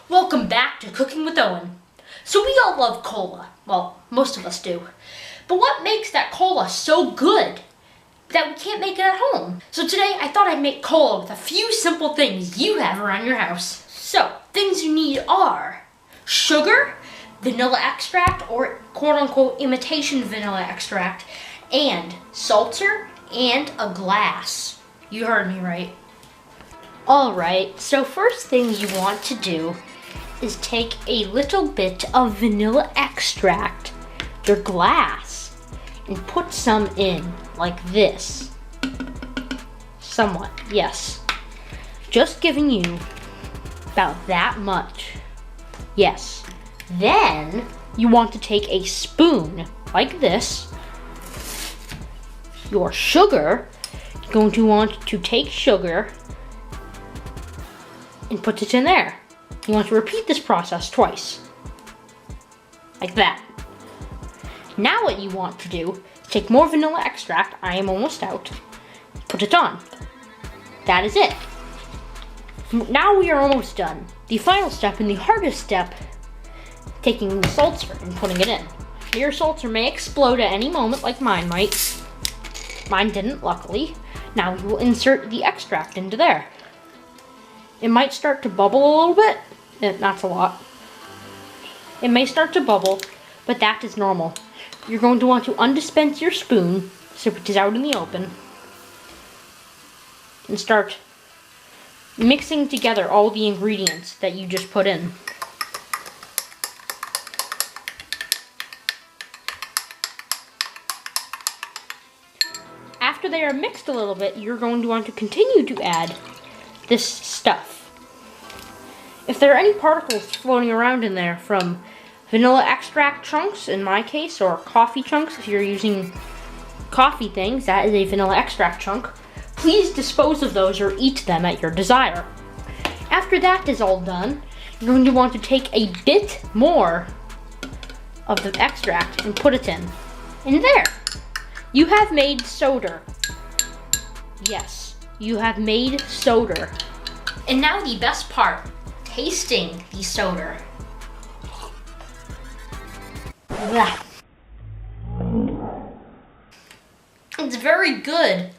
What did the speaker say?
Welcome back to Cooking with Owen. So we all love cola. Well, most of us do. But what makes that cola so good that we can't make it at home? So today I thought I'd make cola with a few simple things you have around your house. So, things you need are sugar, vanilla extract, or quote-unquote imitation vanilla extract, and seltzer, and a glass. You heard me right. Alright, so first thing you want to do is take a little bit of vanilla extract, your glass, and put some in, like this. Somewhat, yes. Just giving you about that much. Yes. Then, you want to take a spoon, like this. Your sugar, you're going to want to take sugar and put it in there. You want to repeat this process twice. Like that. Now what you want to do, take more vanilla extract, I am almost out, put it on. That is it. Now we are almost done. The final step and the hardest step, taking the seltzer and putting it in. Your seltzer may explode at any moment like mine might. Mine didn't, luckily. Now we will insert the extract into there. It might start to bubble a little bit. That's a lot. It may start to bubble, but that is normal. You're going to want to undispense your spoon so it is out in the open and start mixing together all the ingredients that you just put in. After they are mixed a little bit, you're going to want to continue to add this stuff. If there are any particles floating around in there from vanilla extract chunks, in my case, or coffee chunks, if you're using coffee things, that is a vanilla extract chunk, please dispose of those or eat them at your desire. After that is all done, you're going to want to take a bit more of the extract and put it in. And there, you have made soda. Yes, you have made soda. And now the best part, tasting the soda. Blah. It's very good.